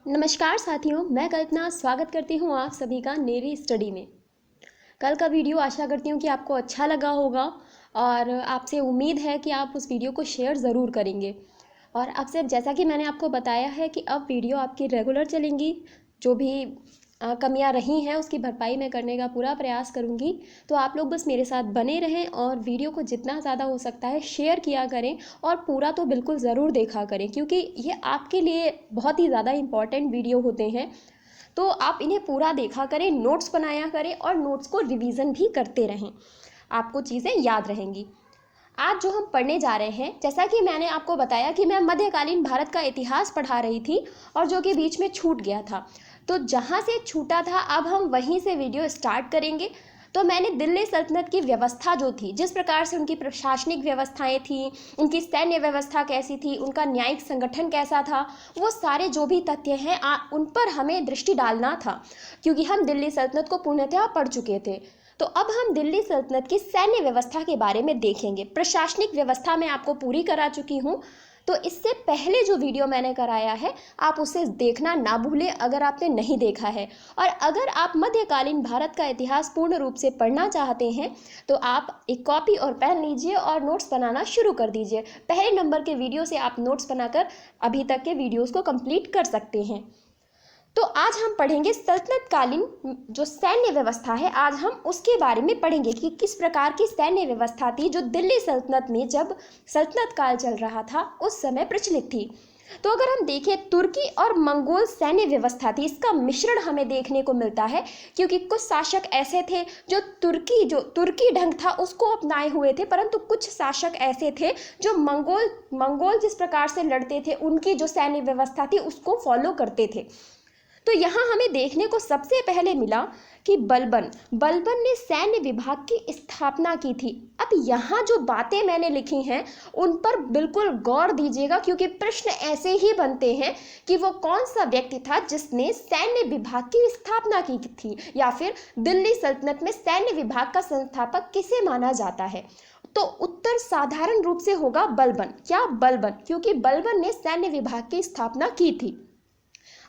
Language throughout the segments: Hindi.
नमस्कार साथियों, मैं कल्पना स्वागत करती हूँ आप सभी का नेरी स्टडी में। कल का वीडियो आशा करती हूँ कि आपको अच्छा लगा होगा और आपसे उम्मीद है कि आप उस वीडियो को शेयर ज़रूर करेंगे। और अब से जैसा कि मैंने आपको बताया है कि अब वीडियो आपकी रेगुलर चलेंगी। जो भी कमियां रही हैं उसकी भरपाई मैं करने का पूरा प्रयास करूंगी। तो आप लोग बस मेरे साथ बने रहें और वीडियो को जितना ज़्यादा हो सकता है शेयर किया करें और पूरा तो बिल्कुल ज़रूर देखा करें, क्योंकि ये आपके लिए बहुत ही ज़्यादा इम्पॉर्टेंट वीडियो होते हैं। तो आप इन्हें पूरा देखा करें, नोट्स बनाया करें और नोट्स को रिवीजन भी करते रहें, आपको चीज़ें याद रहेंगी। आज जो हम पढ़ने जा रहे हैं, जैसा कि मैंने आपको बताया कि मैं मध्यकालीन भारत का इतिहास पढ़ा रही थी और जो कि बीच में छूट गया था। तो जहाँ से छूटा था अब हम वहीं से वीडियो स्टार्ट करेंगे। तो मैंने दिल्ली सल्तनत की व्यवस्था जो थी, जिस प्रकार से उनकी प्रशासनिक व्यवस्थाएं थी, उनकी सैन्य व्यवस्था कैसी थी, उनका न्यायिक संगठन कैसा था, वो सारे जो भी तथ्य हैं उन पर हमें दृष्टि डालना था, क्योंकि हम दिल्ली सल्तनत को पूर्णतः पढ़ चुके थे। तो अब हम दिल्ली सल्तनत की सैन्य व्यवस्था के बारे में देखेंगे। प्रशासनिक व्यवस्था मैं आपको पूरी करा चुकी हूँ, तो इससे पहले जो वीडियो मैंने कराया है आप उसे देखना ना भूलें अगर आपने नहीं देखा है। और अगर आप मध्यकालीन भारत का इतिहास पूर्ण रूप से पढ़ना चाहते हैं तो आप एक कॉपी और पेन लीजिए और नोट्स बनाना शुरू कर दीजिए। पहले नंबर के वीडियो से आप नोट्स बनाकर अभी तक के वीडियोस को कंप्लीट कर सकते हैं। तो आज हम पढ़ेंगे सल्तनत कालीन जो सैन्य व्यवस्था है, आज हम उसके बारे में पढ़ेंगे कि किस प्रकार की सैन्य व्यवस्था थी जो दिल्ली सल्तनत में जब सल्तनत काल चल रहा था उस समय प्रचलित थी। तो अगर हम देखें, तुर्की और मंगोल सैन्य व्यवस्था थी, इसका मिश्रण हमें देखने को मिलता है, क्योंकि कुछ शासक ऐसे थे जो तुर्की ढंग था उसको अपनाए हुए थे, परंतु कुछ शासक ऐसे थे जो मंगोल जिस प्रकार से लड़ते थे उनकी जो सैन्य व्यवस्था थी उसको फॉलो करते थे। तो यहाँ हमें देखने को सबसे पहले मिला कि बलबन ने सैन्य विभाग की स्थापना की थी। अब यहाँ जो बातें मैंने लिखी हैं उन पर बिल्कुल गौर दीजिएगा, क्योंकि प्रश्न ऐसे ही बनते हैं कि वो कौन सा व्यक्ति था जिसने सैन्य विभाग की स्थापना की थी, या फिर दिल्ली सल्तनत में सैन्य विभाग का संस्थापक किसे माना जाता है। तो उत्तर साधारण रूप से होगा बलबन। क्या? बलबन, क्योंकि बलबन ने सैन्य विभाग की स्थापना की थी।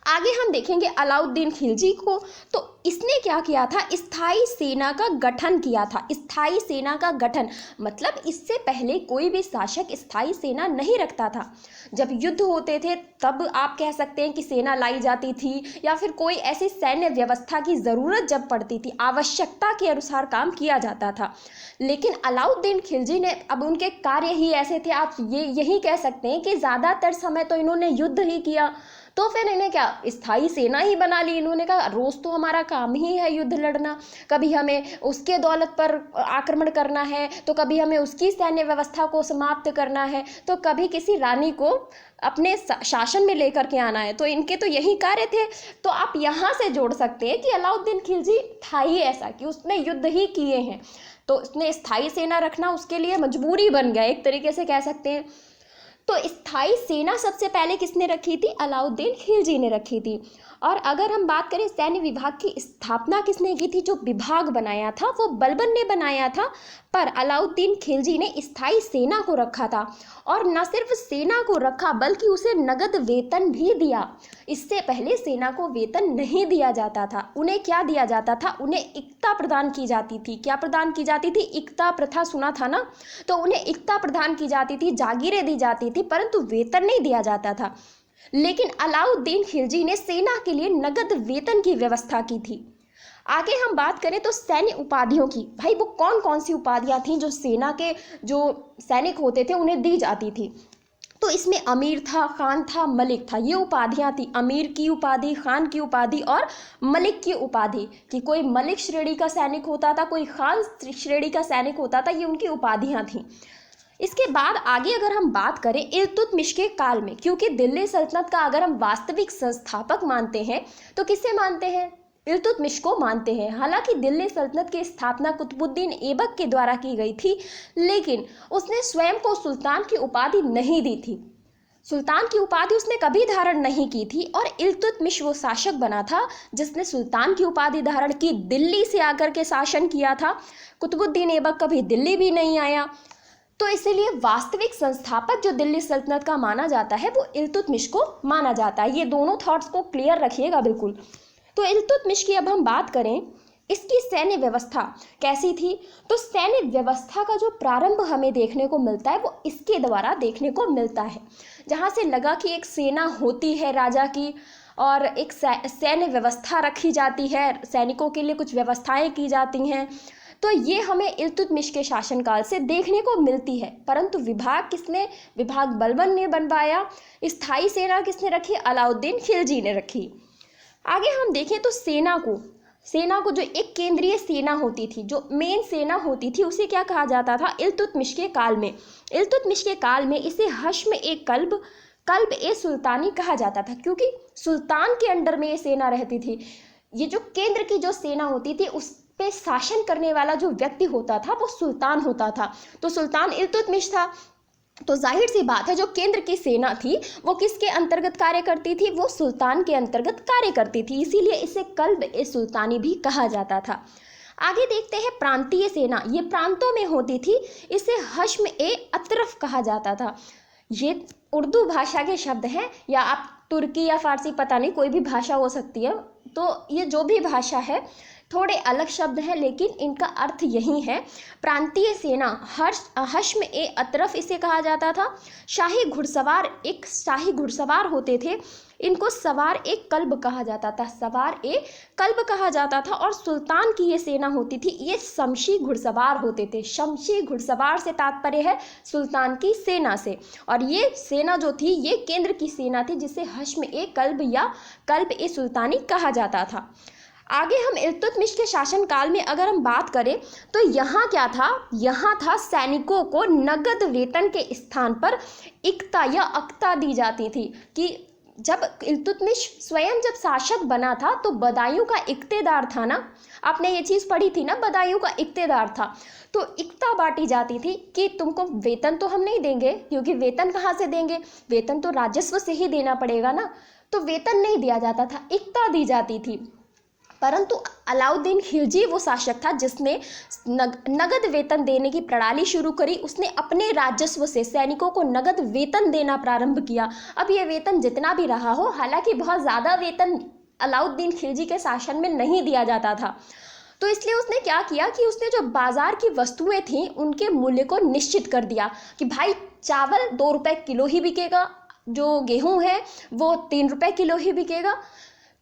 आगे हम देखेंगे अलाउद्दीन खिलजी को। तो इसने क्या किया था? स्थायी सेना का गठन किया था। स्थायी सेना का गठन मतलब इससे पहले कोई भी शासक स्थायी सेना नहीं रखता था। जब युद्ध होते थे तब आप कह सकते हैं कि सेना लाई जाती थी, या फिर कोई ऐसी सैन्य व्यवस्था की ज़रूरत जब पड़ती थी, आवश्यकता के अनुसार काम किया जाता था। लेकिन अलाउद्दीन खिलजी ने, अब उनके कार्य ही ऐसे थे, आप यही कह सकते हैं कि ज़्यादातर समय तो इन्होंने युद्ध ही किया, तो फिर इन्हें क्या स्थायी सेना ही बना ली। इन्होंने कहा रोज़ तो हमारा काम ही है युद्ध लड़ना, कभी हमें उसके दौलत पर आक्रमण करना है, तो कभी हमें उसकी सैन्य व्यवस्था को समाप्त करना है, तो कभी किसी रानी को अपने शासन में लेकर के आना है। तो इनके तो यही कार्य थे। तो आप यहाँ से जोड़ सकते हैं कि अलाउद्दीन खिलजी था ही ऐसा कि उसने युद्ध ही किए हैं, तो उसने स्थायी सेना रखना उसके लिए मजबूरी बन गया, एक तरीके से कह सकते हैं। तो स्थायी सेना सबसे पहले किसने रखी थी? अलाउद्दीन खिलजी ने रखी थी। और अगर हम बात करें सैन्य विभाग की स्थापना किसने की थी, जो विभाग बनाया था वो बलबन ने बनाया था, पर अलाउद्दीन खिलजी ने स्थायी सेना को रखा था। और न सिर्फ सेना को रखा बल्कि उसे नगद वेतन भी दिया। इससे पहले सेना को वेतन नहीं दिया जाता था। उन्हें क्या दिया जाता था? उन्हें इक्ता प्रदान की जाती थी। क्या प्रदान की जाती थी? इक्ता प्रथा सुना था ना? तो उन्हें इक्ता प्रदान की जाती थी, जागीरें दी जाती थी, परंतु वेतन नहीं दिया जाता था। लेकिन अलाउद्दीन खिलजी ने सेना के लिए नगद वेतन की व्यवस्था की थी। आगे हम बात करें तो सैन्य उपाधियों की, भाई वो कौन कौन सी उपाधियां थीं जो सेना के जो सैनिक होते थे उन्हें दी जाती थी। तो इसमें अमीर था, खान था, मलिक था, ये उपाधियां थी। अमीर की उपाधि, खान की उपाधि और मलिक की उपाधि, कि कोई मलिक श्रेणी का सैनिक होता था, कोई खान श्रेणी का सैनिक होता था, ये उनकी उपाधियां थीं। इसके बाद आगे अगर हम बात करें इल्तुतमिश के काल में, क्योंकि दिल्ली सल्तनत का अगर हम वास्तविक संस्थापक मानते हैं तो किसे मानते हैं? इल्तुतमिश को मानते हैं। हालांकि दिल्ली सल्तनत की स्थापना कुतुबुद्दीन ऐबक के द्वारा की गई थी, लेकिन उसने स्वयं को सुल्तान की उपाधि नहीं दी थी। सुल्तान की उपाधि उसने कभी धारण नहीं की थी, और इल्तुतमिश वो शासक बना था जिसने सुल्तान की उपाधि धारण की, दिल्ली से आकर के शासन किया था। कुतुबुद्दीन ऐबक कभी दिल्ली भी नहीं आया। तो इसीलिए वास्तविक संस्थापक जो दिल्ली सल्तनत का माना जाता है वो इल्तुतमिश को माना जाता है। ये दोनों थॉट्स को क्लियर रखिएगा बिल्कुल। तो इल्तुतमिश की अब हम बात करें, इसकी सैन्य व्यवस्था कैसी थी, तो सैन्य व्यवस्था का जो प्रारंभ हमें देखने को मिलता है वो इसके द्वारा देखने को मिलता है, जहाँ से लगा कि एक सेना होती है राजा की और एक सैन्य व्यवस्था रखी जाती है, सैनिकों के लिए कुछ व्यवस्थाएं की जाती हैं। तो ये हमें इल्तुतमिश के शासनकाल से देखने को मिलती है। परंतु विभाग बलबन ने बनवाया, स्थायी सेना किसने रखी, अलाउद्दीन खिलजी ने रखी। आगे हम देखें तो सेना को जो एक केंद्रीय सेना होती थी, जो मेन सेना होती थी, उसे क्या कहा जाता था इल्तुतमिश के काल में इसे हश्म ए कल्ब ए सुल्तानी कहा जाता था, क्योंकि सुल्तान के अंडर में ये सेना रहती थी। ये जो केंद्र की जो सेना होती थी उस पे शासन करने वाला जो व्यक्ति होता था वो सुल्तान होता था। तो सुल्तान इल्तुतमिश था। तो जाहिर सी बात है जो केंद्र की सेना थी वो किसके अंतर्गत कार्य करती थी, वो सुल्तान के अंतर्गत कार्य करती थी, इसीलिए इसे कल्ब ए सुल्तानी भी कहा जाता था। आगे देखते हैं प्रांतीय सेना, ये प्रांतों में होती थी, इसे हश्म ए अतरफ कहा जाता था। ये उर्दू भाषा के शब्द हैं, या आप तुर्की या फारसी, पता नहीं, कोई भी भाषा हो सकती है। तो ये जो भी भाषा है, थोड़े अलग शब्द हैं लेकिन इनका अर्थ यही है। प्रांतीय सेना हश्म ए अतरफ इसे कहा जाता था। शाही घुड़सवार होते थे, इनको सवार ए कल्ब कहा जाता था। और सुल्तान की ये सेना होती थी, ये शमशी घुड़सवार होते थे। शमशी घुड़सवार से तात्पर्य है सुल्तान की सेना से, और ये सेना जो थी ये केंद्र की सेना थी, जिसे हश्म ए कल्ब या कल्ब ए सुल्तानी कहा जाता था। आगे हम इल्तुतमिश के शासनकाल में अगर हम बात करें तो यहाँ क्या था, यहाँ था सैनिकों को नगद वेतन के स्थान पर इक्ता या अक्ता दी जाती थी। कि जब इल्तुतमिश स्वयं जब शासक बना था तो बदायूं का इक्तेदार था ना, आपने ये चीज़ पढ़ी थी ना, बदायूं का इक्तेदार था। तो इक्ता बांटी जाती थी कि तुमको वेतन तो हम नहीं देंगे, क्योंकि वेतन कहाँ से देंगे, वेतन तो राजस्व से ही देना पड़ेगा ना, तो वेतन नहीं दिया जाता था, इक्ता दी जाती थी। परंतु अलाउद्दीन खिलजी वो शासक था जिसने नगद वेतन देने की प्रणाली शुरू करी। उसने अपने राजस्व से सैनिकों को नगद वेतन देना प्रारंभ किया। अब ये वेतन जितना भी रहा हो, हालांकि बहुत ज़्यादा वेतन अलाउद्दीन खिलजी के शासन में नहीं दिया जाता था, तो इसलिए उसने क्या किया कि उसने जो बाजार की वस्तुएं थीं उनके मूल्य को निश्चित कर दिया कि भाई चावल 2 रुपये किलो ही बिकेगा, जो गेहूँ है वो 3 रुपये किलो ही बिकेगा।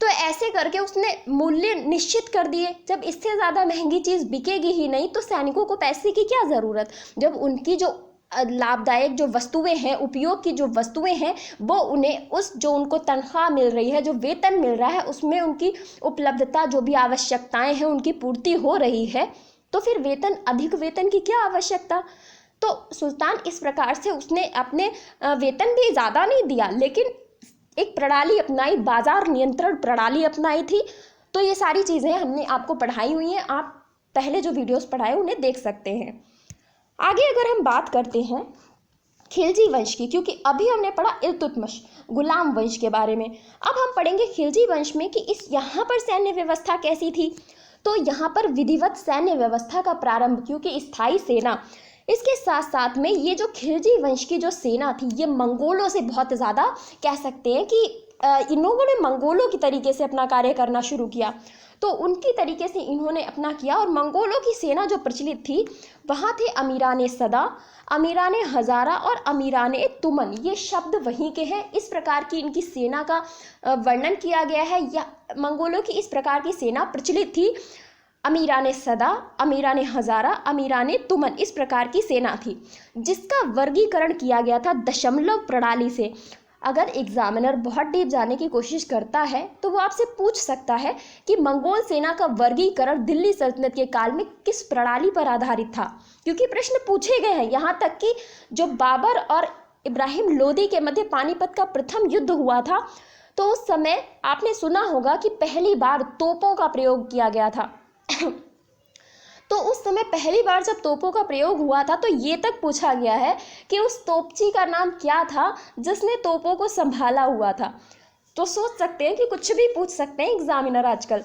तो ऐसे करके उसने मूल्य निश्चित कर दिए। जब इससे ज़्यादा महंगी चीज़ बिकेगी ही नहीं तो सैनिकों को पैसे की क्या ज़रूरत, जब उनकी जो लाभदायक जो वस्तुएं हैं, उपयोग की जो वस्तुएं हैं, वो उन्हें उस जो उनको तनख्वाह मिल रही है, जो वेतन मिल रहा है, उसमें उनकी उपलब्धता, जो भी आवश्यकताएं हैं उनकी पूर्ति हो रही है, तो फिर अधिक वेतन की क्या आवश्यकता। तो सुल्तान इस प्रकार से उसने अपने वेतन भी ज़्यादा नहीं दिया, लेकिन एक प्रणाली अपनाई, बाजार नियंत्रण प्रणाली अपनाई थी। तो ये सारी चीज़ें हमने आपको पढ़ाई हुई हैं, आप पहले जो वीडियोस पढ़ाए उन्हें देख सकते हैं। आगे अगर हम बात करते हैं खिलजी वंश की, क्योंकि अभी हमने पढ़ा इल्तुतमिश गुलाम वंश के बारे में, अब हम पढ़ेंगे खिलजी वंश में कि यहाँ पर सैन्य व्यवस्था कैसी थी। तो यहाँ पर विधिवत सैन्य व्यवस्था का प्रारंभ, क्योंकि स्थायी सेना, इसके साथ साथ में ये जो खिलजी वंश की जो सेना थी ये मंगोलों से बहुत ज़्यादा कह सकते हैं कि इन लोगों ने मंगोलों की तरीके से अपना कार्य करना शुरू किया। तो उनकी तरीके से इन्होंने अपना किया, और मंगोलों की सेना जो प्रचलित थी वहाँ थे अमीरान सदा, अमीरान हज़ारा और अमीरान तुमन। ये शब्द वहीं के हैं। इस प्रकार की इनकी सेना का वर्णन किया गया है। या मंगोलों की इस प्रकार की सेना प्रचलित थी, अमीरान सदा, अमीरान हज़ारा, अमीरान तुमन, इस प्रकार की सेना थी, जिसका वर्गीकरण किया गया था दशमलव प्रणाली से। अगर एग्जामिनर बहुत डीप जाने की कोशिश करता है तो वो आपसे पूछ सकता है कि मंगोल सेना का वर्गीकरण दिल्ली सल्तनत के काल में किस प्रणाली पर आधारित था, क्योंकि प्रश्न पूछे गए हैं। यहाँ तक कि जो बाबर और इब्राहिम लोदी के मध्य पानीपत का प्रथम युद्ध हुआ था, तो उस समय आपने सुना होगा कि पहली बार तोपों का प्रयोग किया गया था। तो उस समय पहली बार जब तोपों का प्रयोग हुआ था तो ये तक पूछा गया है कि उस तोपची का नाम क्या था जिसने तोपों को संभाला हुआ था। तो सोच सकते हैं कि कुछ भी पूछ सकते हैं एग्जामिनर आजकल।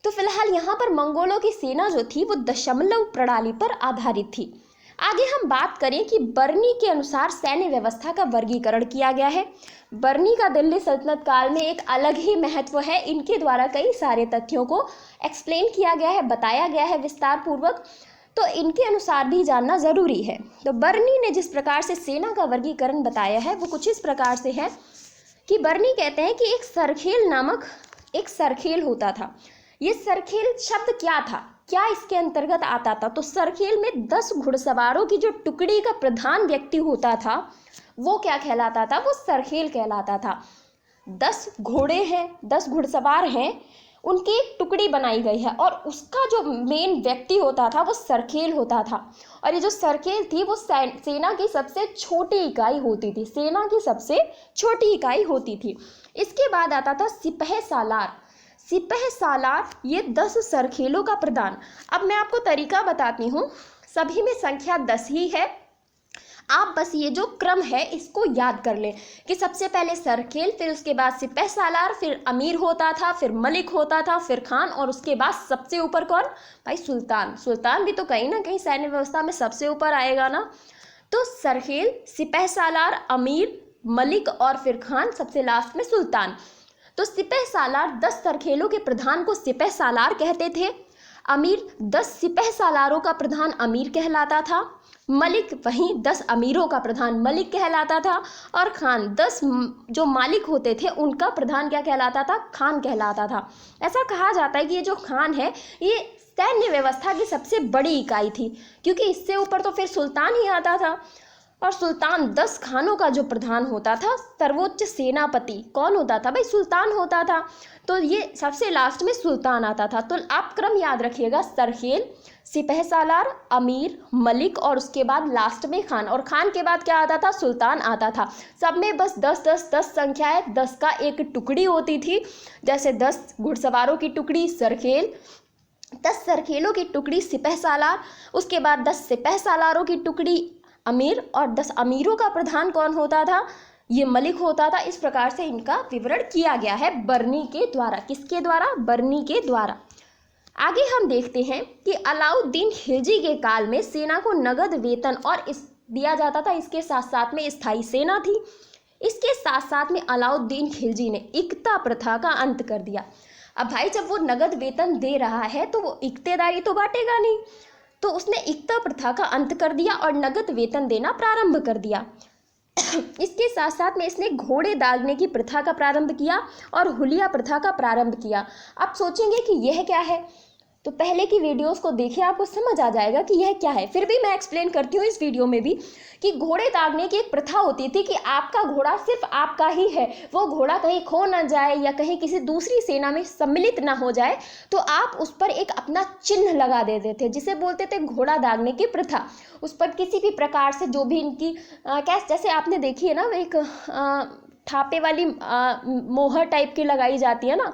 तो फिलहाल यहाँ पर मंगोलों की सेना जो थी वो दशमलव प्रणाली पर आधारित थी। आगे हम बात करें कि बर्नी के अनुसार सैन्य व्यवस्था का वर्गीकरण किया गया है। बर्नी का दिल्ली सल्तनत काल में एक अलग ही महत्व है। इनके द्वारा कई सारे तथ्यों को एक्सप्लेन किया गया है, बताया गया है विस्तार पूर्वक, तो इनके अनुसार भी जानना ज़रूरी है। तो बर्नी ने जिस प्रकार से सेना का वर्गीकरण बताया है वो कुछ इस प्रकार से है कि बर्नी कहते हैं कि एक सरखेल नामक एक सरखेल होता था। ये सरखेल शब्द क्या था, क्या इसके अंतर्गत आता था? तो सरखेल में 10 घुड़सवारों की जो टुकड़ी का प्रधान व्यक्ति होता था वो क्या कहलाता था? वो सरखेल कहलाता था। 10 घोड़े हैं, 10 घुड़सवार हैं, उनकी एक टुकड़ी बनाई गई है और उसका जो मेन व्यक्ति होता था वो सरखेल होता था। और ये जो सरखेल थी वो सेना की सबसे छोटी इकाई होती थी, सेना की सबसे छोटी इकाई होती थी। इसके बाद आता था सिपह सालार। सिपह सालार ये 10 सरखेलों का प्रधान। अब मैं आपको तरीका बताती हूँ, सभी में संख्या 10 ही है। आप बस ये जो क्रम है इसको याद कर लें कि सबसे पहले सरखेल, फिर उसके बाद सिपह सालार, फिर अमीर होता था, फिर मलिक होता था, फिर खान, और उसके बाद सबसे ऊपर कौन? भाई सुल्तान। सुल्तान भी तो कहीं ना कहीं सैन्य व्यवस्था में सबसे ऊपर आएगा ना। तो सरखेल, सिपह सालार, अमीर, मलिक और फिर खान, सबसे लास्ट में सुल्तान। तो सिपह सालार 10 सरखेलों के प्रधान को सिपह सालार कहते थे। अमीर 10 सिपह सालारों का प्रधान अमीर कहलाता था। मलिक वहीं 10 अमीरों का प्रधान मलिक कहलाता था। और खान 10 जो मालिक होते थे उनका प्रधान क्या कहलाता था? खान कहलाता था। ऐसा कहा जाता है कि ये जो खान है ये सैन्य व्यवस्था की सबसे बड़ी इकाई थी, क्योंकि इससे ऊपर तो फिर सुल्तान ही आता था। और सुल्तान 10 खानों का जो प्रधान होता था, सर्वोच्च सेनापति कौन होता था? भाई सुल्तान होता था। तो ये सबसे लास्ट में सुल्तान आता था। तो आप क्रम याद रखिएगा, सरखेल, सिपह सालार, अमीर, मलिक और उसके बाद लास्ट में खान, और खान के बाद क्या आता था? सुल्तान आता था। सब में बस 10 10 10 संख्या है, 10 का एक टुकड़ी होती थी। जैसे 10 घुड़सवारों की टुकड़ी सरखेल, 10 सरखेलों की टुकड़ी सिपह सालार, उसके बाद 10 सिपह सालारों की टुकड़ी अमीर, और 10 अमीरों का प्रधान कौन होता था? ये मलिक होता था। इस प्रकार से इनका विवरण किया गया है बर्नी के द्वारा। किसके द्वारा? बर्नी के द्वारा। आगे हम देखते हैं कि अलाउद्दीन खिलजी के काल में सेना को नगद वेतन और दिया जाता था। इसके साथ साथ में स्थायी सेना थी। इसके साथ साथ में अलाउद्दीन खिलजी ने इक्ता प्रथा का अंत कर दिया। अब भाई जब वो नगद वेतन दे रहा है तो वो इक्तेदारी तो बांटेगा नहीं, तो उसने इक्ता प्रथा का अंत कर दिया और नगद वेतन देना प्रारंभ कर दिया। इसके साथ साथ में इसने घोड़े दागने की प्रथा का प्रारंभ किया और हुलिया प्रथा का प्रारंभ किया। आप सोचेंगे कि यह क्या है, तो पहले की वीडियोस को देखिए, आपको समझ आ जाएगा कि यह क्या है। फिर भी मैं एक्सप्लेन करती हूँ इस वीडियो में भी कि घोड़े दागने की एक प्रथा होती थी कि आपका घोड़ा सिर्फ आपका ही है, वो घोड़ा कहीं खो ना जाए या कहीं किसी दूसरी सेना में सम्मिलित ना हो जाए, तो आप उस पर एक अपना चिन्ह लगा देते थे, जिसे बोलते थे घोड़ा दागने की प्रथा। उस पर किसी भी प्रकार से जो भी इनकी जैसे आपने देखी है ना, एक थापे वाली मोहर टाइप की लगाई जाती है ना,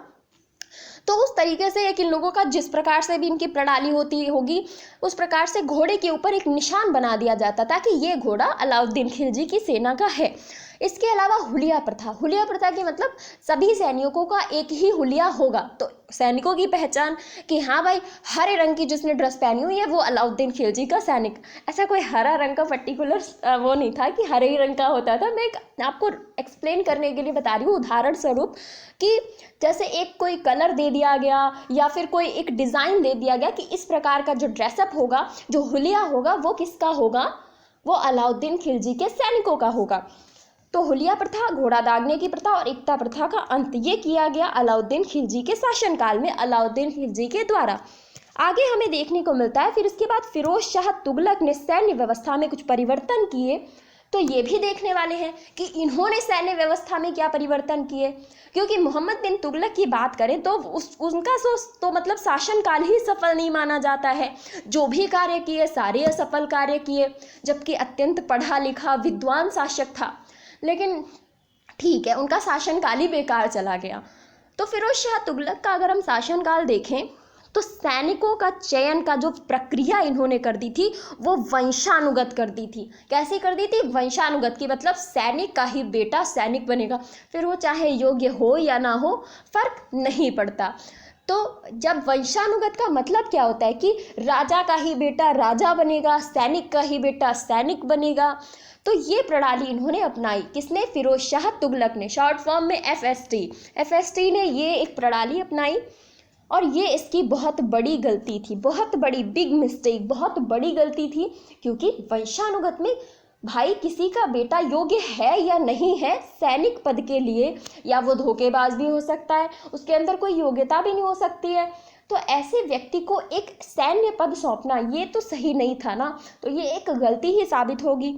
तो उस तरीके से एक इन लोगों का जिस प्रकार से भी इनकी प्रणाली होती होगी उस प्रकार से घोड़े के ऊपर एक निशान बना दिया जाता था कि ये घोड़ा अलाउद्दीन खिलजी की सेना का है। इसके अलावा हुलिया प्रथा, हुलिया प्रथा के मतलब सभी सैनिकों का एक ही हुलिया होगा, तो सैनिकों की पहचान कि हाँ भाई हरे रंग की जिसने ड्रेस पहनी हुई है वो अलाउद्दीन खिलजी का सैनिक। ऐसा कोई हरा रंग का पर्टिकुलर वो नहीं था कि हरे ही रंग का होता था। मैं आपको एक्सप्लेन करने के लिए बता रही हूँ उदाहरण स्वरूप कि जैसे एक कोई कलर दे दिया गया या फिर कोई एक डिज़ाइन दे दिया गया कि इस प्रकार का जो ड्रेसअप होगा, जो हुलिया होगा, वो किसका होगा? वो अलाउद्दीन खिलजी के सैनिकों का होगा। तो हुलिया प्रथा, घोड़ा दागने की प्रथा और इक्ता प्रथा का अंत ये किया गया अलाउद्दीन खिलजी के शासनकाल में, अलाउद्दीन खिलजी के द्वारा। आगे हमें देखने को मिलता है फिर इसके बाद फिरोज शाह तुगलक ने सैन्य व्यवस्था में कुछ परिवर्तन किए। तो ये भी देखने वाले हैं कि इन्होंने सैन्य व्यवस्था में क्या परिवर्तन किए, क्योंकि मोहम्मद बिन तुगलक की बात करें तो उनका तो मतलब शासनकाल ही सफल नहीं माना जाता है। जो भी कार्य किए सारे असफल कार्य किए, जबकि अत्यंत पढ़ा लिखा विद्वान शासक था, लेकिन ठीक है उनका शासनकाल ही बेकार चला गया। तो फिरोज शाह तुगलक का अगर हम शासनकाल देखें तो सैनिकों का चयन का जो प्रक्रिया इन्होंने कर दी थी वो वंशानुगत कर दी थी। कैसे कर दी थी? वंशानुगत की मतलब सैनिक का ही बेटा सैनिक बनेगा, फिर वो चाहे योग्य हो या ना हो फर्क नहीं पड़ता। तो जब वंशानुगत का मतलब क्या होता है कि राजा का ही बेटा राजा बनेगा, सैनिक का ही बेटा सैनिक बनेगा। तो ये प्रणाली इन्होंने अपनाई, किसने? फिरोज शाह तुगलक ने, शॉर्ट फॉर्म में एफएसटी ने ये एक प्रणाली अपनाई। और ये इसकी बहुत बड़ी गलती थी, बहुत बड़ी बिग मिस्टेक, बहुत बड़ी गलती थी। क्योंकि वंशानुगत में भाई किसी का बेटा योग्य है या नहीं है सैनिक पद के लिए, या वो धोखेबाज भी हो सकता है, उसके अंदर कोई योग्यता भी नहीं हो सकती है, तो ऐसे व्यक्ति को एक सैन्य पद सौंपना ये तो सही नहीं था ना। तो ये एक गलती ही साबित होगी।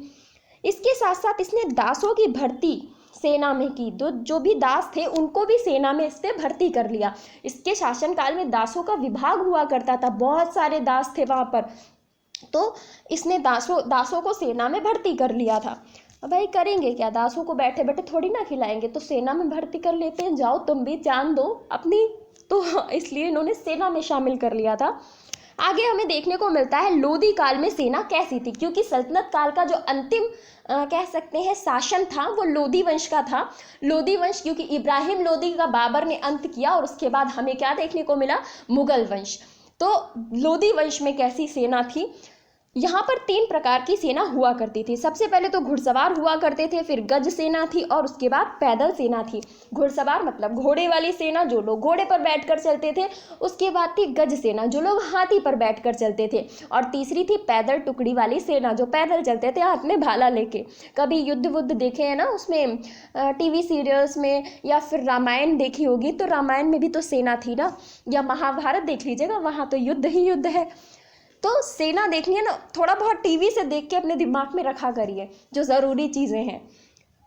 इसके साथ साथ इसने दासों की भर्ती सेना में की, जो भी दास थे उनको भी सेना में इसने भर्ती कर लिया। इसके शासनकाल में दासों का विभाग हुआ करता था, बहुत सारे दास थे वहाँ पर। तो इसने दासों को सेना में भर्ती कर लिया था। अब भाई करेंगे क्या, दासों को बैठे बैठे थोड़ी ना खिलाएंगे, तो सेना में भर्ती कर लेते हैं, जाओ तुम भी जान दो अपनी। तो इसलिए इन्होंने सेना में शामिल कर लिया था। आगे हमें देखने को मिलता है लोदी काल में सेना कैसी थी, क्योंकि सल्तनत काल का जो अंतिम कह सकते हैं शासन था वो लोदी वंश का था। लोदी वंश, क्योंकि इब्राहिम लोदी का बाबर ने अंत किया और उसके बाद हमें क्या देखने को मिला? मुगल वंश। तो लोदी वंश में कैसी सेना थी? यहाँ पर 3 प्रकार की सेना हुआ करती थी। सबसे पहले तो घुड़सवार हुआ करते थे, फिर गज सेना थी और उसके बाद पैदल सेना थी। घुड़सवार मतलब घोड़े वाली सेना, जो लोग घोड़े पर बैठकर चलते थे। उसके बाद थी गज सेना, जो लोग हाथी पर बैठकर चलते थे। और तीसरी थी पैदल टुकड़ी वाली सेना, जो पैदल चलते थे हाथ में भाला लेके। कभी युद्ध वुद्ध देखे हैं ना उसमें टीवी सीरियल्स में, या फिर रामायण देखी होगी, तो रामायण में भी तो सेना थी ना, या महाभारत देख लीजिएगा, वहाँ तो युद्ध ही युद्ध है। तो सेना देखनी है ना, थोड़ा बहुत टीवी से देख के अपने दिमाग में रखा करिए जो ज़रूरी चीज़ें हैं।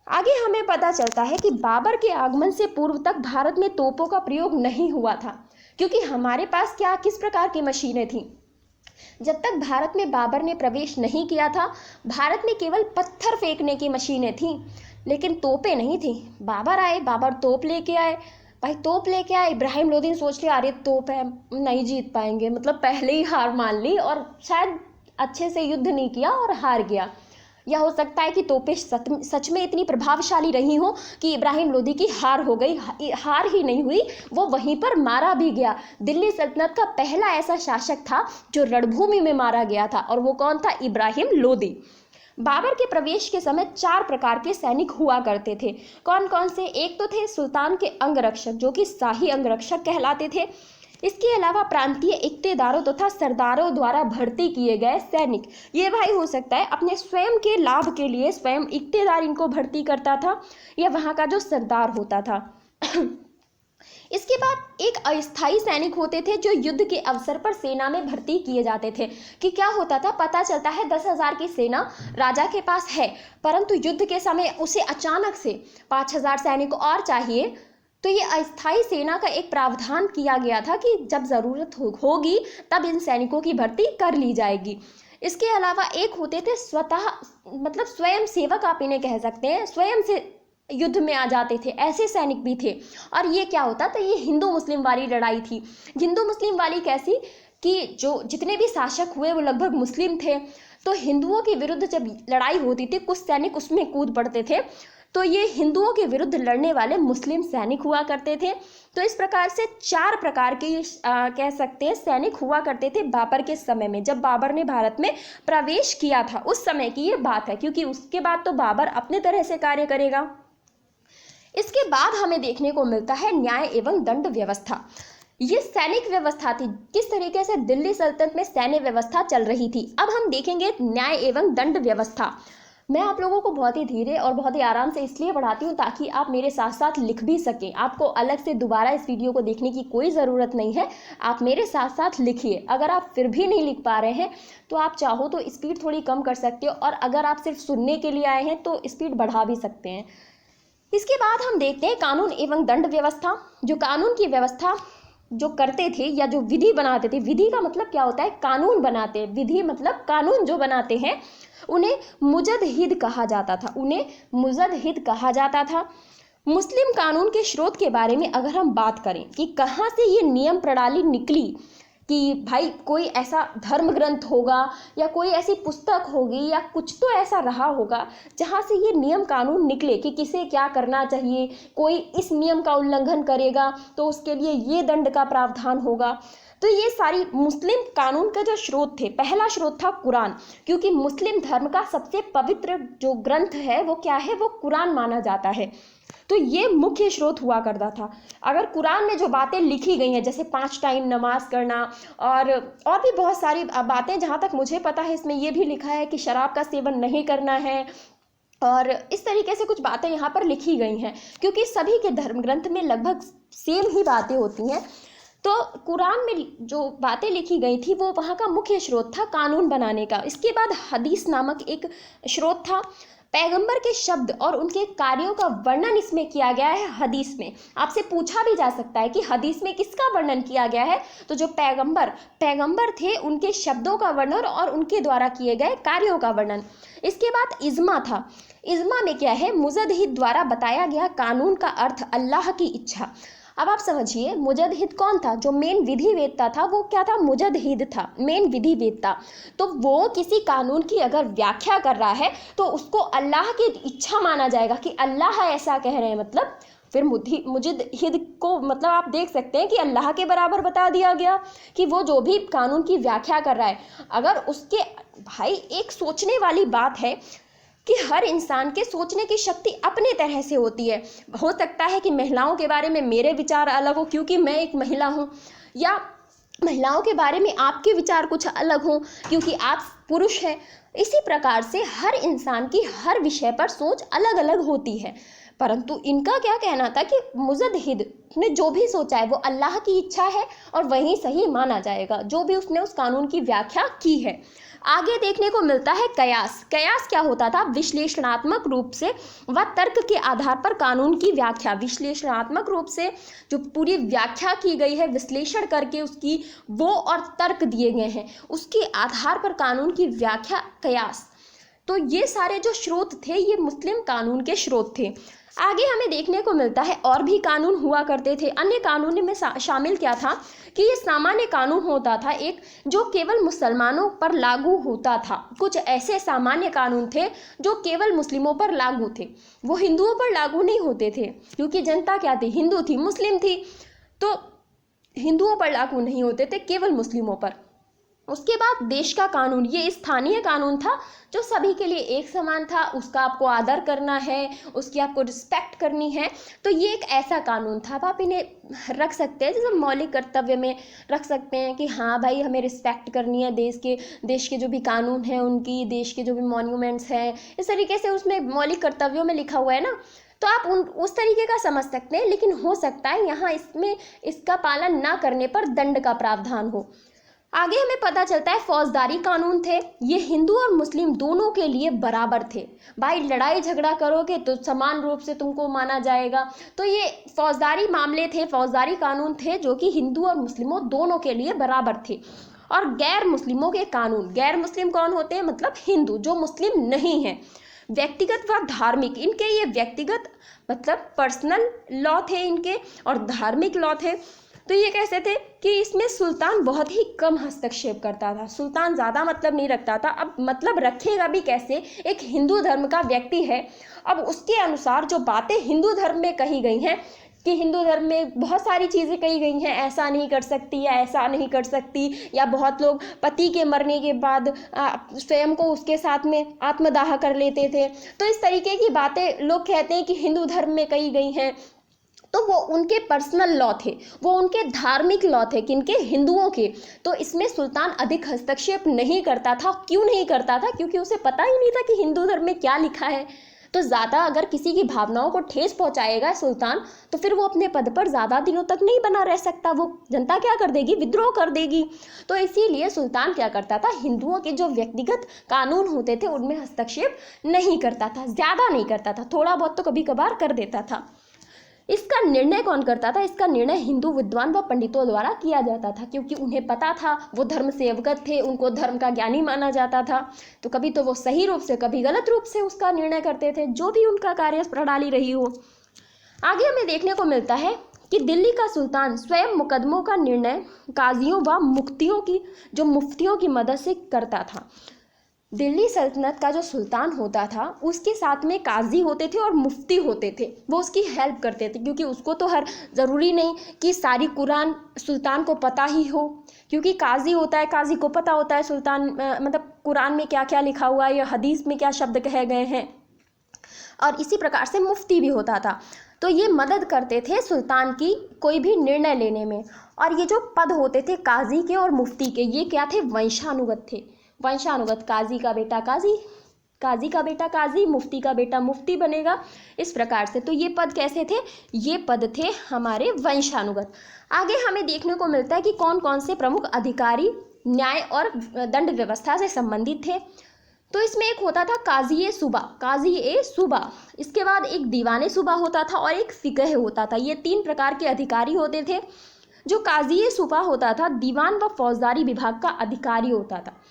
आगे हमें पता चलता है कि बाबर के आगमन से पूर्व तक भारत में तोपों का प्रयोग नहीं हुआ था, क्योंकि हमारे पास किस प्रकार की मशीनें थीं। जब तक भारत में बाबर ने प्रवेश नहीं किया था, भारत में केवल पत्थर फेंकने की मशीनें थीं, लेकिन तोपें नहीं थी। बाबर आए, बाबर तोप लेके आए। भाई तोप लेके आए, इब्राहिम लोदी सोच लिया अरे तोप है, नहीं जीत पाएंगे, मतलब पहले ही हार मान ली और शायद अच्छे से युद्ध नहीं किया और हार गया। या हो सकता है कि तोपें सच में इतनी प्रभावशाली रही हो कि इब्राहिम लोदी की हार हो गई। हार ही नहीं हुई, वो वहीं पर मारा भी गया। दिल्ली सल्तनत का पहला ऐसा शासक था जो रणभूमि में मारा गया था, और वो कौन था? इब्राहिम लोदी। बाबर के प्रवेश के समय 4 प्रकार के सैनिक हुआ करते थे। कौन कौन से? एक तो थे सुल्तान के अंगरक्षक, जो कि शाही अंगरक्षक कहलाते थे। इसके अलावा प्रांतीय इक्तेदारों तथा सरदारों द्वारा भर्ती किए गए सैनिक। ये भाई हो सकता है अपने स्वयं के लाभ के लिए स्वयं इक्तेदार इनको भर्ती करता था, या वहाँ का जो सरदार होता था। इसके बाद एक अस्थायी सैनिक होते थे जो युद्ध के अवसर पर सेना में भर्ती किए जाते थे। कि क्या होता था, पता चलता है 10,000 की सेना राजा के पास है, परंतु युद्ध के समय उसे अचानक से 5,000 सैनिक और चाहिए। तो ये अस्थायी सेना का एक प्रावधान किया गया था कि जब ज़रूरत होगी तब इन सैनिकों की भर्ती कर ली जाएगी। इसके अलावा एक होते थे मतलब स्वयं सेवक, आप इन्हें कह सकते हैं, स्वयं से युद्ध में आ जाते थे, ऐसे सैनिक भी थे। और ये क्या होता था, ये हिंदू मुस्लिम वाली लड़ाई थी। हिंदू मुस्लिम वाली कैसी कि जो जितने भी शासक हुए वो लगभग मुस्लिम थे, तो हिंदुओं के विरुद्ध जब लड़ाई होती थी कुछ सैनिक उसमें कूद पड़ते थे, तो ये हिंदुओं के विरुद्ध लड़ने वाले मुस्लिम सैनिक हुआ करते थे। तो इस प्रकार से 4 प्रकार के कह सकते हैं सैनिक हुआ करते थे बाबर के समय में, जब बाबर ने भारत में प्रवेश किया था, उस समय की ये बात है, क्योंकि उसके बाद तो बाबर अपने तरह से कार्य करेगा। इसके बाद हमें देखने को मिलता है न्याय एवं दंड व्यवस्था। ये सैनिक व्यवस्था थी, किस तरीके से दिल्ली सल्तनत में सैन्य व्यवस्था चल रही थी। अब हम देखेंगे न्याय एवं दंड व्यवस्था। मैं आप लोगों को बहुत ही धीरे और बहुत ही आराम से इसलिए पढ़ाती हूँ ताकि आप मेरे साथ साथ लिख भी सकें। आपको अलग से दोबारा इस वीडियो को देखने की कोई ज़रूरत नहीं है, आप मेरे साथ साथ लिखिए। अगर आप फिर भी नहीं लिख पा रहे हैं तो आप चाहो तो स्पीड थोड़ी कम कर सकते हो, और अगर आप सिर्फ सुनने के लिए आए हैं तो स्पीड बढ़ा भी सकते हैं। इसके बाद हम देखते हैं कानून एवं दंड व्यवस्था। जो कानून की व्यवस्था जो करते थे या जो विधि बनाते थे, विधि का मतलब क्या होता है? कानून बनाते, विधि मतलब कानून जो बनाते हैं, उन्हें मुजद्दिद कहा जाता था, उन्हें मुजद्दिद कहा जाता था। मुस्लिम कानून के स्रोत के बारे में अगर हम बात करें कि कहाँ से ये नियम प्रणाली निकली, कि भाई कोई ऐसा धर्म ग्रंथ होगा या कोई ऐसी पुस्तक होगी या कुछ तो ऐसा रहा होगा जहाँ से ये नियम कानून निकले कि किसे क्या करना चाहिए, कोई इस नियम का उल्लंघन करेगा तो उसके लिए ये दंड का प्रावधान होगा। तो ये सारी मुस्लिम कानून का जो स्रोत थे, पहला स्रोत था कुरान, क्योंकि मुस्लिम धर्म का सबसे पवित्र जो ग्रंथ है वो क्या है, वो कुरान माना जाता है। तो ये मुख्य स्रोत हुआ करता था। अगर कुरान में जो बातें लिखी गई हैं, जैसे 5 टाइम नमाज करना और भी बहुत सारी बातें, जहाँ तक मुझे पता है इसमें ये भी लिखा है कि शराब का सेवन नहीं करना है, और इस तरीके से कुछ बातें यहाँ पर लिखी गई हैं, क्योंकि सभी के धर्म ग्रंथ में लगभग सेम ही बातें होती हैं। तो कुरान में जो बातें लिखी गई थी वो वहाँ का मुख्य स्रोत था कानून बनाने का। इसके बाद हदीस नामक एक स्रोत था। पैगंबर के शब्द और उनके कार्यों का वर्णन इसमें किया गया है हदीस में। आपसे पूछा भी जा सकता है कि हदीस में किसका वर्णन किया गया है, तो जो पैगंबर थे उनके शब्दों का वर्णन और उनके द्वारा किए गए कार्यों का वर्णन। इसके बाद इज्मा था। इज्मा में क्या है, मुजद्दिद द्वारा बताया गया कानून का अर्थ अल्लाह की इच्छा। अब आप समझिए, मुजद्दिद कौन था, जो मेन विधि वेत्ता था वो क्या था, मुजद्दिद था, मेन विधि वेत्ता। तो वो किसी कानून की अगर व्याख्या कर रहा है तो उसको अल्लाह की इच्छा माना जाएगा कि अल्लाह ऐसा कह रहे हैं, मतलब फिर मुजद्दिद को मतलब आप देख सकते हैं कि अल्लाह के बराबर बता दिया गया कि वो जो भी कानून की व्याख्या कर रहा है, अगर उसके भाई एक सोचने वाली बात है कि हर इंसान के सोचने की शक्ति अपने तरह से होती है। हो सकता है कि महिलाओं के बारे में मेरे विचार अलग हो क्योंकि मैं एक महिला हूँ, या महिलाओं के बारे में आपके विचार कुछ अलग हों क्योंकि आप पुरुष हैं। इसी प्रकार से हर इंसान की हर विषय पर सोच अलग अलग होती है, परंतु इनका क्या कहना था कि मुजद्दिद ने जो भी सोचा है वो अल्लाह की इच्छा है और वही सही माना जाएगा, जो भी उसने उस कानून की व्याख्या की है। आगे देखने को मिलता है कयास। कयास क्या होता था, विश्लेषणात्मक रूप से व तर्क के आधार पर कानून की व्याख्या। विश्लेषणात्मक रूप से जो पूरी व्याख्या की गई है, विश्लेषण करके उसकी वो और तर्क दिए गए हैं, उसके आधार पर कानून की व्याख्या, कयास। तो ये सारे जो स्रोत थे ये मुस्लिम कानून के स्रोत थे। आगे हमें देखने को मिलता है और भी कानून हुआ करते थे। अन्य कानून में शामिल क्या था कि ये सामान्य कानून होता था एक, जो केवल मुसलमानों पर लागू होता था। कुछ ऐसे सामान्य कानून थे जो केवल मुस्लिमों पर लागू थे, वो हिंदुओं पर लागू नहीं होते थे, क्योंकि जनता क्या थी, हिंदू थी, मुस्लिम थी, तो हिंदुओं पर लागू नहीं होते थे, केवल मुस्लिमों पर। उसके बाद देश का कानून, ये स्थानीय कानून था जो सभी के लिए एक समान था, उसका आपको आदर करना है, उसकी आपको रिस्पेक्ट करनी है। तो ये एक ऐसा कानून था, अब आप इन्हें रख सकते हैं जैसे मौलिक कर्तव्य में रख सकते हैं कि हाँ भाई हमें रिस्पेक्ट करनी है देश के जो भी कानून हैं उनकी, देश के जो भी मॉन्यूमेंट्स हैं, इस तरीके से उसमें मौलिक कर्तव्यों में लिखा हुआ है ना, तो आप उस तरीके का समझ सकते हैं। लेकिन हो सकता है यहाँ इसमें इसका पालन ना करने पर दंड का प्रावधान हो। आगे हमें पता चलता है फौजदारी कानून थे। ये हिंदू और मुस्लिम दोनों के लिए बराबर थे। भाई लड़ाई झगड़ा करोगे तो समान रूप से तुमको माना जाएगा। तो ये फौजदारी मामले थे, फौजदारी कानून थे जो कि हिंदू और मुस्लिमों दोनों के लिए बराबर थे। और गैर मुस्लिमों के कानून, गैर मुस्लिम कौन होते हैं, मतलब हिंदू जो मुस्लिम नहीं है, व्यक्तिगत व धार्मिक, इनके ये व्यक्तिगत मतलब पर्सनल लॉ थे इनके, और धार्मिक लॉ थे। तो ये कैसे थे कि इसमें सुल्तान बहुत ही कम हस्तक्षेप करता था, सुल्तान ज़्यादा मतलब नहीं रखता था। अब मतलब रखेगा भी कैसे, एक हिंदू धर्म का व्यक्ति है, अब उसके अनुसार जो बातें हिंदू धर्म में कही गई हैं कि हिंदू धर्म में बहुत सारी चीज़ें कही गई हैं, ऐसा नहीं कर सकती या ऐसा नहीं कर सकती, या बहुत लोग पति के मरने के बाद स्वयं को उसके साथ में आत्मदाह कर लेते थे। तो इस तरीके की बातें लोग कहते हैं कि हिंदू धर्म में कही गई हैं। तो वो उनके पर्सनल लॉ थे, वो उनके धार्मिक लॉ थे, किनके, हिंदुओं के। तो इसमें सुल्तान अधिक हस्तक्षेप नहीं करता था। क्यों नहीं करता था, क्योंकि उसे पता ही नहीं था कि हिंदू धर्म में क्या लिखा है। तो ज़्यादा अगर किसी की भावनाओं को ठेस पहुंचाएगा सुल्तान, तो फिर वो अपने पद पर ज़्यादा दिनों तक नहीं बना रह सकता, वो जनता क्या कर देगी, विद्रोह कर देगी। तो इसीलिए सुल्तान क्या करता था, हिंदुओं के जो व्यक्तिगत कानून होते थे उनमें हस्तक्षेप नहीं करता था, ज़्यादा नहीं करता था, थोड़ा बहुत तो कभी कभार कर देता था। इसका निर्णय कौन करता था, इसका निर्णय हिंदू विद्वान व पंडितों द्वारा किया जाता था, क्योंकि उन्हें पता था, वो धर्म से अवगत थे, उनको धर्म का ज्ञानी माना जाता था। तो कभी तो वो सही रूप से कभी गलत रूप से उसका निर्णय करते थे, जो भी उनका कार्य प्रणाली रही हो। आगे हमें देखने को मिलता है कि दिल्ली का सुल्तान स्वयं मुकदमों का निर्णय काजियों व मुफ्तियों की मदद से करता था। दिल्ली सल्तनत का जो सुल्तान होता था उसके साथ में काजी होते थे और मुफ्ती होते थे, वो उसकी हेल्प करते थे, क्योंकि उसको तो ज़रूरी नहीं कि सारी कुरान सुल्तान को पता ही हो, क्योंकि काजी होता है, काजी को पता होता है सुल्तान मतलब कुरान में क्या क्या लिखा हुआ है या हदीस में क्या शब्द कहे गए हैं। और इसी प्रकार से मुफ्ती भी होता था, तो ये मदद करते थे सुल्तान की कोई भी निर्णय लेने में। और ये जो पद होते थे काजी के और मुफ्ती के, ये क्या थे? वंशानुगत थे। वंशानुगत, काजी का बेटा काजी, काजी का बेटा काजी, मुफ्ती का बेटा मुफ्ती बनेगा, इस प्रकार से। तो ये पद कैसे थे? ये पद थे हमारे वंशानुगत। आगे हमें देखने को मिलता है कि कौन कौन से प्रमुख अधिकारी न्याय और दंड व्यवस्था से संबंधित थे। तो इसमें एक होता था काजी सूबा, काजी ए सूबा, इसके बाद एक दीवाने सूबा होता था और एक फिकह होता था। ये 3 प्रकार के अधिकारी होते थे। जो काजी सूबा होता था दीवान व फौजदारी विभाग का अधिकारी होता था।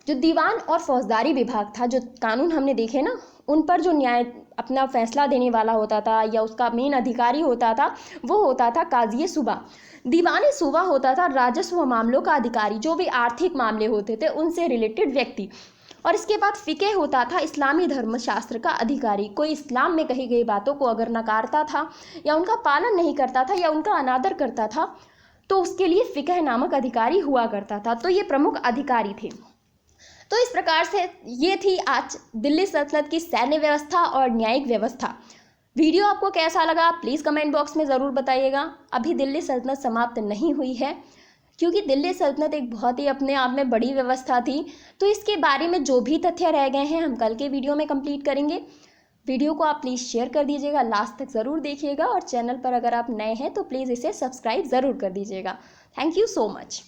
जो दीवान और फौजदारी विभाग था, जो कानून हमने देखे ना, उन पर जो न्याय अपना फैसला देने वाला होता था या उसका मेन अधिकारी होता था, वो होता था काजी सूबा। दीवानी सूबा होता था राजस्व मामलों का अधिकारी, जो भी आर्थिक मामले होते थे उनसे रिलेटेड व्यक्ति। और इसके बाद फिके होता था इस्लामी धर्मशास्त्र का अधिकारी। कोई इस्लाम में कही गई बातों को अगर नकारता था या उनका पालन नहीं करता था या उनका अनादर करता था, तो उसके लिए फिकह नामक अधिकारी हुआ करता था। तो ये प्रमुख अधिकारी थे। तो इस प्रकार से ये थी आज दिल्ली सल्तनत की सैन्य व्यवस्था और न्यायिक व्यवस्था। वीडियो आपको कैसा लगा प्लीज़ कमेंट बॉक्स में ज़रूर बताइएगा। अभी दिल्ली सल्तनत समाप्त नहीं हुई है, क्योंकि दिल्ली सल्तनत एक बहुत ही अपने आप में बड़ी व्यवस्था थी। तो इसके बारे में जो भी तथ्य रह गए हैं हम कल के वीडियो में कंप्लीट करेंगे। वीडियो को आप प्लीज़ शेयर कर दीजिएगा, लास्ट तक ज़रूर देखिएगा, और चैनल पर अगर आप नए हैं तो प्लीज़ इसे सब्सक्राइब ज़रूर कर दीजिएगा। Thank you so much.